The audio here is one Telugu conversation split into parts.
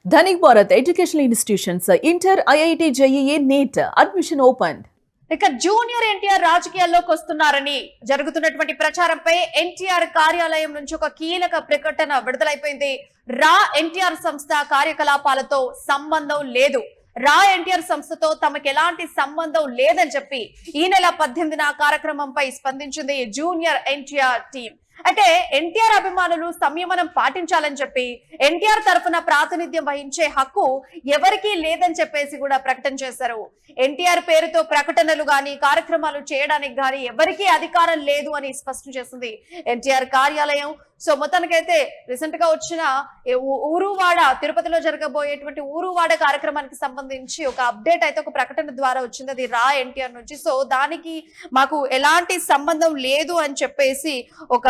Dhanik Bharat educational institutions inter IIT JEE NEET admission open. ఇక జూనియర్ ఎన్టీఆర్ రాజకీయాల్లోకి వస్తున్నారని జరుగుతున్నటువంటి ప్రచారంపై ఎన్టీఆర్ కార్యాలయం నుంచి ఒక కీలక ప్రకటన విడుదలైపోయింది. రా ఎన్టీఆర్ సంస్థ కార్యకలాపాలతో సంబంధం లేదు, రా ఎన్టీఆర్ సంస్థతో తమకు ఎలాంటి సంబంధం లేదని చెప్పి ఈ నెల 18న కార్యక్రమంపై స్పందించింది జూనియర్ ఎన్టీఆర్ టీం. అంటే ఎన్టీఆర్ అభిమానులు సంయమనం పాటించాలని చెప్పి ఎన్టీఆర్ తరఫున ప్రాతినిధ్యం వహించే హక్కు ఎవరికీ లేదని చెప్పేసి కూడా ప్రకటన చేశారు. ఎన్టీఆర్ పేరుతో ప్రకటనలు గాని కార్యక్రమాలు చేయడానికి గాని ఎవరికీ అధికారం లేదు అని స్పష్టం చేసింది ఎన్టీఆర్ కార్యాలయం. సో మొత్తానికైతే రీసెంట్ గా వచ్చిన ఊరువాడ తిరుపతిలో జరగబోయేటువంటి ఊరువాడ కార్యక్రమానికి సంబంధించి ఒక అప్డేట్ అయితే ఒక ప్రకటన ద్వారా వచ్చింది, అది రా ఎన్టీఆర్ నుంచి. సో దానికి మాకు ఎలాంటి సంబంధం లేదు అని చెప్పేసి ఒక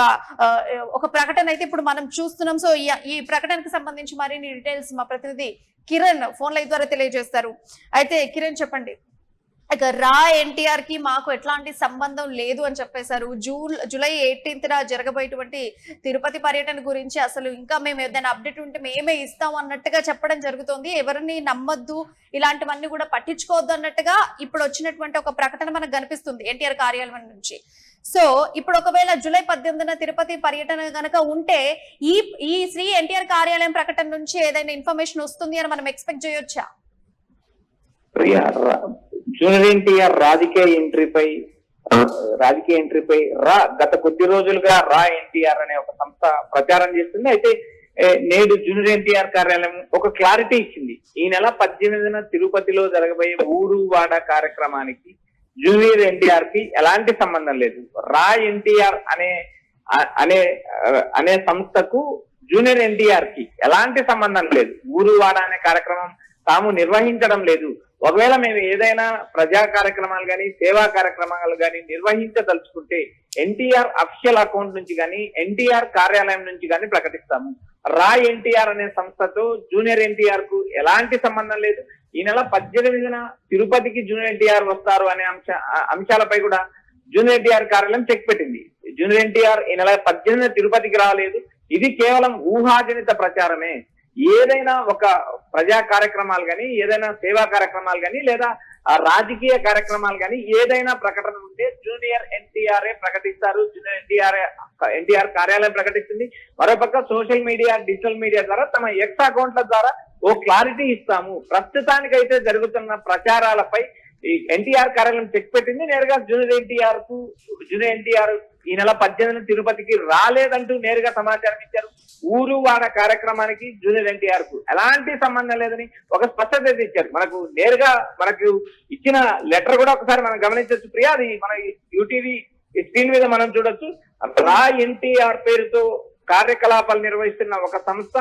ప్రకటన అయితే ఇప్పుడు మనం చూస్తున్నాం. సో ఈ ప్రకటనకు సంబంధించి మరిన్ని డీటెయిల్స్ మా ప్రతినిధి కిరణ్ ఫోన్ లైన్ ద్వారా తెలియజేస్తారు. అయితే కిరణ్ చెప్పండి, ఇక రా ఎన్టీఆర్ కి మాకు ఎట్లాంటి సంబంధం లేదు అని చెప్పేశారు. జూలై 18న జరగబోయేటువంటి తిరుపతి పర్యటన గురించి అసలు ఇంకా మేము ఏదైనా అప్డేట్ ఉంటే మేమే ఇస్తాం అన్నట్టుగా చెప్పడం జరుగుతుంది. ఎవరిని నమ్మొద్దు, ఇలాంటివన్నీ కూడా పట్టించుకోవద్దు అన్నట్టుగా ఇప్పుడు వచ్చినటువంటి ఒక ప్రకటన మనకు కనిపిస్తుంది ఎన్టీఆర్ కార్యాలయం నుంచి. సో ఇప్పుడు ఒకవేళ జూలై 18న తిరుపతి పర్యటన గనక ఉంటే ఈ శ్రీ ఎన్టీఆర్ కార్యాలయం ప్రకటన నుంచి ఏదైనా ఇన్ఫర్మేషన్ వస్తుంది అని మనం ఎక్స్పెక్ట్ చేయొచ్చా? జూనియర్ ఎన్టీఆర్ రాజకీయ ఎంట్రీపై గత కొద్ది రోజులుగా రా ఎన్టీఆర్ అనే ఒక సంస్థ ప్రచారం చేస్తుంది. అయితే నేడు జూనియర్ ఎన్టీఆర్ కార్యాలయం ఒక క్లారిటీ ఇచ్చింది. ఈ నెల 18న తిరుపతిలో జరగబోయే ఊరువాడ కార్యక్రమానికి జూనియర్ ఎన్టీఆర్ కి ఎలాంటి సంబంధం లేదు. రా ఎన్టీఆర్ అనే సంస్థకు జూనియర్ ఎన్టీఆర్ కి ఎలాంటి సంబంధం లేదు. ఊరువాడ అనే కార్యక్రమం తాము నిర్వహించడం లేదు. ఒకవేళ మేము ఏదైనా ప్రజా కార్యక్రమాలు కానీ సేవా కార్యక్రమాలు కానీ నిర్వహించదలుచుకుంటే ఎన్టీఆర్ అఫీషియల్ అకౌంట్ నుంచి కానీ ఎన్టీఆర్ కార్యాలయం నుంచి కానీ ప్రకటిస్తాము. రా ఎన్టీఆర్ అనే సంస్థతో జూనియర్ ఎన్టీఆర్ కు ఎలాంటి సంబంధం లేదు. ఈ నెల 18న తిరుపతికి జూనియర్ ఎన్టీఆర్ వస్తారు అనే అంశాలపై కూడా జూనియర్ ఎన్టీఆర్ కార్యాలయం చెక్ పెట్టింది. జూనియర్ ఎన్టీఆర్ ఈ నెల 18న తిరుపతికి రాలేదు. ఇది కేవలం ఊహాజనిత ప్రచారమే. ఏదైనా ఒక ప్రజా కార్యక్రమాలు కానీ ఏదైనా సేవా కార్యక్రమాలు కానీ లేదా రాజకీయ కార్యక్రమాలు కానీ ఏదైనా ప్రకటన ఉంటే జూనియర్ ఎన్టీఆర్ఏ ప్రకటిస్తారు. జూనియర్ ఎన్టీఆర్ కార్యాలయం ప్రకటిస్తుంది. మరోపక్క సోషల్ మీడియా డిజిటల్ మీడియా ద్వారా తమ ఎక్స్ అకౌంట్ల ద్వారా ఓ క్లారిటీ ఇస్తాము. ప్రస్తుతానికైతే జరుగుతున్న ప్రచారాలపై ఈ ఎన్టీఆర్ కార్యాలయం చెక్ పెట్టింది. నేరుగా జూనియర్ ఎన్టీఆర్ ఈ నెల 18న తిరుపతికి రాలేదంటూ నేరుగా సమాచారం ఇచ్చారు. ఊరువాడ కార్యక్రమానికి జూనియర్ ఎన్టీఆర్ కు ఎలాంటి సంబంధం లేదని ఒక స్పష్టత ఇచ్చారు. మనకు ఇచ్చిన లెటర్ కూడా ఒకసారి మనం గమనించవచ్చు ప్రియా. అది మన యూటీవీ స్క్రీన్ మీద మనం చూడొచ్చు. రా ఎన్టీఆర్ పేరుతో కార్యకలాపాలు నిర్వహిస్తున్న ఒక సంస్థ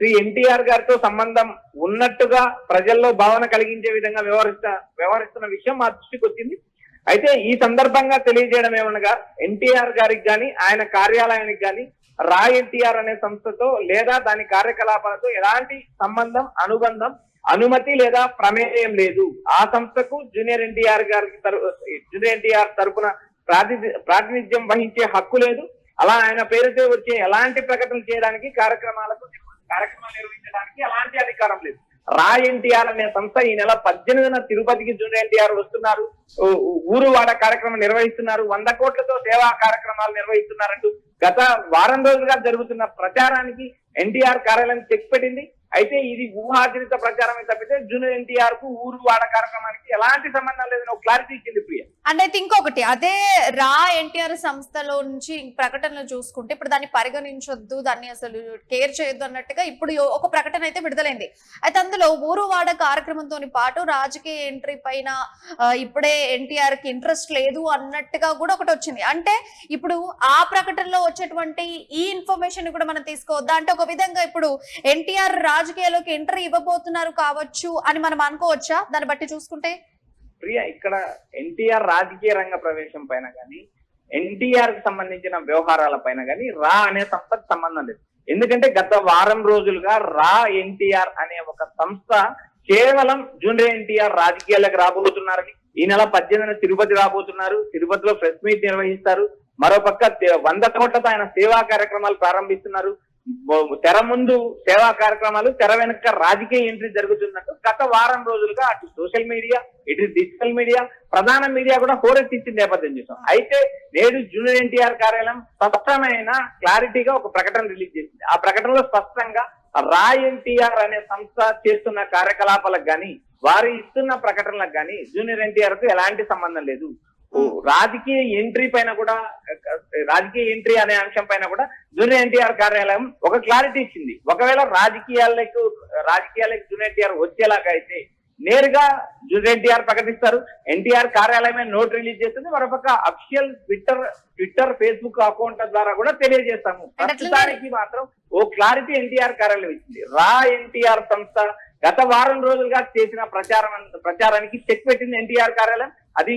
శ్రీ ఎన్టీఆర్ గారితో సంబంధం ఉన్నట్టుగా ప్రజల్లో భావన కలిగించే విధంగా వ్యవహరిస్తున్న విషయం మా దృష్టికి వచ్చింది. అయితే ఈ సందర్భంగా తెలియజేయడం ఏమనగా ఎన్టీఆర్ గారికి కానీ ఆయన కార్యాలయానికి కానీ రా ఎన్టీఆర్ అనే సంస్థతో లేదా దాని కార్యకలాపాలతో ఎలాంటి సంబంధం అనుబంధం అనుమతి లేదా ప్రమేయం లేదు. ఆ సంస్థకు జూనియర్ ఎన్టీఆర్ తరపున ప్రాతినిధ్యం వహించే హక్కు లేదు. అలా ఆయన పేరుతో వచ్చే ఎలాంటి ప్రకటనలు చేయడానికి కార్యక్రమాలు నిర్వహించడానికి ఎలాంటి అధికారం లేదు. రా ఎన్టీఆర్ అనే సంస్థ ఈ నెల 18న తిరుపతికి జూనియర్ ఎన్టీఆర్ వస్తున్నారు, ఊరువాడ కార్యక్రమం నిర్వహిస్తున్నారు, 100 కోట్లతో సేవా కార్యక్రమాలు నిర్వహిస్తున్నారంటూ గత వారం రోజులుగా జరుగుతున్న ప్రచారానికి ఎన్టీఆర్ కార్యాలయం చెక్ పెట్టింది. అయితే ఇది ఊహాజనిత ప్రచారమే తప్పితే జూనియర్ ఎన్టీఆర్ కు ఊరువాడ కార్యక్రమానికి ఎలాంటి సంబంధం లేదని ఒక క్లారిటీ ఇచ్చింది ప్రియ. అండ్ అయితే ఇంకొకటి, అదే రా ఎన్టీఆర్ సంస్థలో నుంచి ప్రకటనలు చూసుకుంటే ఇప్పుడు దాన్ని పరిగణించొద్దు, దాన్ని అసలు కేర్ చేయొద్దు అన్నట్టుగా ఇప్పుడు ఒక ప్రకటన అయితే విడుదలైంది. అయితే అందులో ఊరువాడ కార్యక్రమంతో పాటు రాజకీయ ఎంట్రీ పైన ఇప్పుడే ఎన్టీఆర్ కి ఇంట్రెస్ట్ లేదు అన్నట్టుగా కూడా ఒకటి వచ్చింది. అంటే ఇప్పుడు ఆ ప్రకటనలో వచ్చేటువంటి ఈ ఇన్ఫర్మేషన్ కూడా మనం తీసుకోవద్దా? అంటే ఒక విధంగా ఇప్పుడు ఎన్టీఆర్ రాజకీయాల్లోకి ఎంట్రీ ఇవ్వబోతున్నారు కావచ్చు అని మనం అనుకోవచ్చా దాన్ని బట్టి చూసుకుంటే? ప్రియ, ఇక్కడ ఎన్టీఆర్ రాజకీయ రంగ ప్రవేశం పైన కానీ ఎన్టీఆర్ కి సంబంధించిన వ్యవహారాల పైన కానీ రా అనే సంస్థకు సంబంధం లేదు. ఎందుకంటే గత వారం రోజులుగా రా ఎన్టీఆర్ అనే ఒక సంస్థ కేవలం జూనియర్ ఎన్టీఆర్ రాజకీయాలకు రాబోతున్నారని, ఈ నెల 18న తిరుపతి రాబోతున్నారు, తిరుపతిలో ప్రెస్ మీట్ నిర్వహిస్తారు, మరోపక్క 100 కోట్లతో ఆయన సేవా కార్యక్రమాలు ప్రారంభిస్తున్నారు, తెర ముందు సేవా కార్యక్రమాలు, తెర వెనుక రాజకీయ ఎంట్రీ జరుగుతున్నట్టు గత వారం రోజులుగా అటు సోషల్ మీడియా, ఇటు డిజిటల్ మీడియా, ప్రధాన మీడియా కూడా హోరెత్తించిన నేపథ్యం చూసాం. అయితే నేడు జూనియర్ ఎన్టీఆర్ కార్యాలయం స్పష్టమైన క్లారిటీగా ఒక ప్రకటన రిలీజ్ చేసింది. ఆ ప్రకటనలో స్పష్టంగా రా ఎన్టీఆర్ అనే సంస్థ చేస్తున్న కార్యకలాపాలకు గాని, వారు ఇస్తున్న ప్రకటనలకు గాని జూనియర్ ఎన్టీఆర్ కు ఎలాంటి సంబంధం లేదు. రాజకీయ ఎంట్రీ పైన కూడా, రాజకీయ ఎంట్రీ అనే అంశం పైన కూడా జూనియర్ ఎన్టీఆర్ కార్యాలయం ఒక క్లారిటీ ఇచ్చింది. ఒకవేళ రాజకీయాలకు జూనియర్ ఎన్టీఆర్ వచ్చేలాగా అయితే నేరుగా జూనియర్ ఎన్టీఆర్ ప్రకటిస్తారు, ఎన్టీఆర్ కార్యాలయమే నోట్ రిలీజ్ చేస్తుంది. మరొక అఫిషియల్ ట్విట్టర్ ఫేస్బుక్ అకౌంట్ ద్వారా కూడా తెలియజేస్తాము. ప్రస్తుతానికి మాత్రం ఓ క్లారిటీ ఎన్టీఆర్ కార్యాలయం ఇచ్చింది. రా ఎన్టీఆర్ సంస్థ గత వారం రోజులుగా చేసిన ప్రచారానికి చెక్ పెట్టింది ఎన్టీఆర్ కార్యాలయం. అది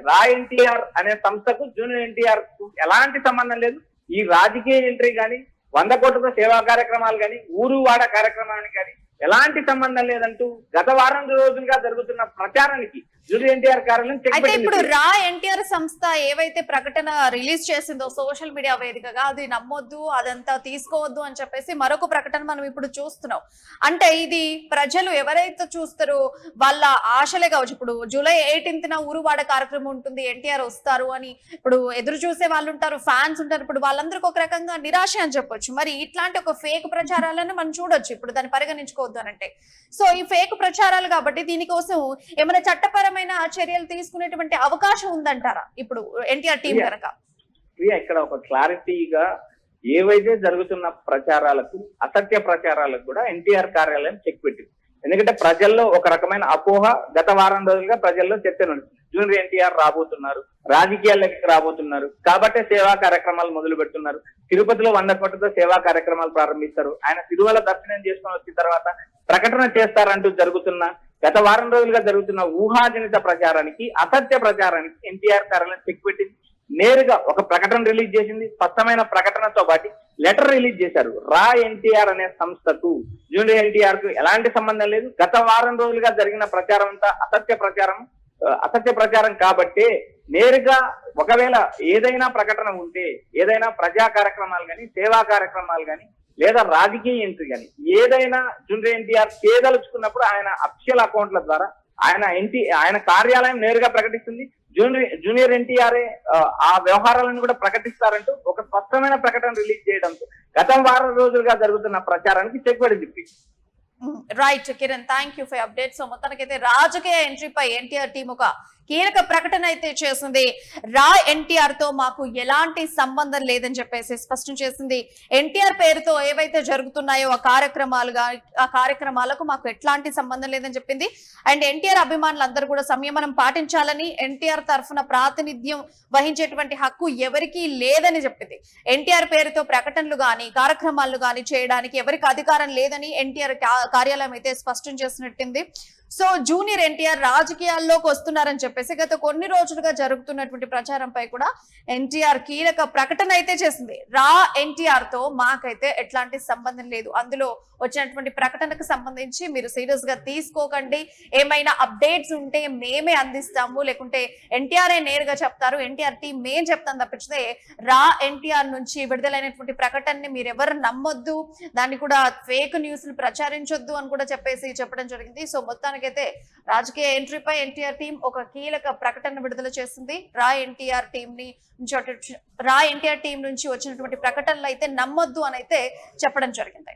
రా ఎన్టీఆర్ అనే సంస్థకు జూనియర్ ఎన్టీఆర్ కు ఎలాంటి సంబంధం లేదు. ఈ రాజకీయ ఎంట్రీ గాని, 100 కోట్ల సేవా కార్యక్రమాలు గాని, ఊరు వాడ కార్యక్రమానికి గాని ఎలాంటి సంబంధం లేదంటూ గత వారం రోజులుగా జరుగుతున్న ప్రచారానికి జూనియర్ ఎన్టీఆర్ కార్యాలయం చెక్ అయితే ఇప్పుడు పెట్టింది. రా ఎన్టీఆర్ సంస్థ ఏవైతే ప్రకటన రిలీజ్ చేసిందో సోషల్ మీడియా వేదికగా, అది నమ్మొద్దు, అదంతా తీసుకోవద్దు అని చెప్పేసి మరొక ప్రకటన మనం ఇప్పుడు చూస్తున్నాం. అంటే ఇది ప్రజలు ఎవరైతే చూస్తారో వాళ్ళ ఆశలే కావచ్చు. ఇప్పుడు జూలై 18న ఊరువాడ కార్యక్రమం ఉంటుంది, ఎన్టీఆర్ వస్తారు అని ఇప్పుడు ఎదురు చూసే వాళ్ళు ఉంటారు, ఫ్యాన్స్ ఉంటారు. ఇప్పుడు వాళ్ళందరికీ ఒక రకంగా నిరాశ అని చెప్పొచ్చు. మరి ఇట్లాంటి ఒక ఫేక్ ప్రచారాలను మనం చూడొచ్చు ఇప్పుడు దాన్ని పరిగణించుకోవద్దు అని అంటే. సో ఈ ఫేక్ ప్రచారాలు కాబట్టి దీనికోసం ఏమైనా చట్టపరమైన చర్యలు తీసుకునేటువంటి అవకాశం ఉందంటారా ఇప్పుడు ఎన్టీఆర్ టీం కనుక? ఇక్కడ ఒక క్లారిటీగా ఏవైతే జరుగుతున్న ప్రచారాలకు, అసత్య ప్రచారాలకు కూడా ఎన్టీఆర్ కార్యాలయం చెక్ పెట్టింది. ఎందుకంటే ప్రజల్లో ఒక రకమైన అపోహ గత వారం రోజులుగా ప్రజల్లో చర్చ నడుస్తుంది. జూనియర్ ఎన్టీఆర్ రాబోతున్నారు, రాజకీయాల్లోకి రాబోతున్నారు కాబట్టి సేవా కార్యక్రమాలు మొదలు పెడుతున్నారు. తిరుపతిలో 100 కోట్లతో సేవా కార్యక్రమాలు ప్రారంభిస్తారు. ఆయన తిరుమల దర్శనం చేసుకుని వచ్చిన తర్వాత ప్రకటన చేస్తారంటూ జరుగుతున్న గత వారం రోజులుగా జరుగుతున్న ఊహాజనిత ప్రచారానికి, అసత్య ప్రచారానికి ఎన్టీఆర్ కార్యాలయం చెక్ పెట్టింది. నేరుగా ఒక ప్రకటన రిలీజ్ చేసింది. స్పష్టమైన ప్రకటనతో పాటు లెటర్ రిలీజ్ చేశారు. రా ఎన్టీఆర్ అనే సంస్థకు జూనియర్ ఎన్టీఆర్ కు ఎలాంటి సంబంధం లేదు. గత వారం రోజులుగా జరిగిన ప్రచారం అంతా అసత్య ప్రచారం కాబట్టి నేరుగా ఒకవేళ ఏదైనా ప్రకటన ఉంటే, ఏదైనా ప్రజా కార్యక్రమాలు కానీ, సేవా కార్యక్రమాలు కానీ, లేదా రాజకీయ ఎంట్రీ కానీ ఏదైనా జూనియర్ ఎన్టీఆర్ చేయదలుచుకున్నప్పుడు ఆయన అఫిషియల్ అకౌంట్ల ద్వారా ఆయన కార్యాలయం నేరుగా ప్రకటిస్తుంది. జూనియర్ ఎన్టీఆర్ ఆ వ్యవహారాలను కూడా ప్రకటిస్తారంటూ ఒక స్పష్టమైన ప్రకటన రిలీజ్ చేయడంతో గత వారం రోజులుగా జరుగుతున్న ప్రచారానికి చెక్ పడింది. Right Kiran, thank you for update. So మొత్తానికైతే రాజకీయ ఎంట్రీపై ఎన్టీఆర్ టీం ఒక కీలక ప్రకటన అయితే చేసింది. రా ఎన్టీఆర్ తో మాకు ఎలాంటి సంబంధం లేదని చెప్పేసి స్పష్టం చేసింది. ఎన్టీఆర్ పేరుతో ఏవైతే జరుగుతున్నాయో ఆ కార్యక్రమాలకు మాకు ఎట్లాంటి సంబంధం లేదని చెప్పింది. అండ్ ఎన్టీఆర్ అభిమానులందరూ కూడా సంయమనం పాటించాలని, ఎన్టీఆర్ తరఫున ప్రాతినిధ్యం వహించేటువంటి హక్కు ఎవరికీ లేదని చెప్పింది. ఎన్టీఆర్ పేరుతో ప్రకటనలు గాని, కార్యక్రమాలు గాని చేయడానికి ఎవరికి అధికారం లేదని ఎన్టీఆర్ కార్యాలయం అయితే స్పష్టం చేసినట్టుంది. సో జూనియర్ ఎన్టీఆర్ రాజకీయాల్లోకి వస్తున్నారని చెప్పేసి గత కొన్ని రోజులుగా జరుగుతున్నటువంటి ప్రచారంపై కూడా ఎన్టీఆర్ కీలక ప్రకటన అయితే చేసింది. రా ఎన్టీఆర్ తో మాకైతే ఎట్లాంటి సంబంధం లేదు, అందులో వచ్చినటువంటి ప్రకటనకు సంబంధించి మీరు సీరియస్ గా తీసుకోకండి, ఏమైనా అప్డేట్స్ ఉంటే మేమే అందిస్తాము, లేకుంటే ఎన్టీఆర్ఏ నేరుగా చెప్తారు, ఎన్టీఆర్ టీం మేం చెప్తాం తప్పించితే రా ఎన్టీఆర్ నుంచి విడుదలైనటువంటి ప్రకటనని మీరెవరు నమ్మొద్దు, దాన్ని కూడా ఫేక్ న్యూస్ ప్రచారించొద్దు అని కూడా చెప్పడం జరిగింది. సో మొత్తానికైతే రాజకీయ ఎంట్రీపై ఎన్టీఆర్ టీం ఒక కీలక ప్రకటన విడుదల చేసింది. రా ఎన్టీఆర్ టీం నుంచి వచ్చినటువంటి ప్రకటనలు అయితే నమ్మొద్దు అని అయితే చెప్పడం జరిగింది.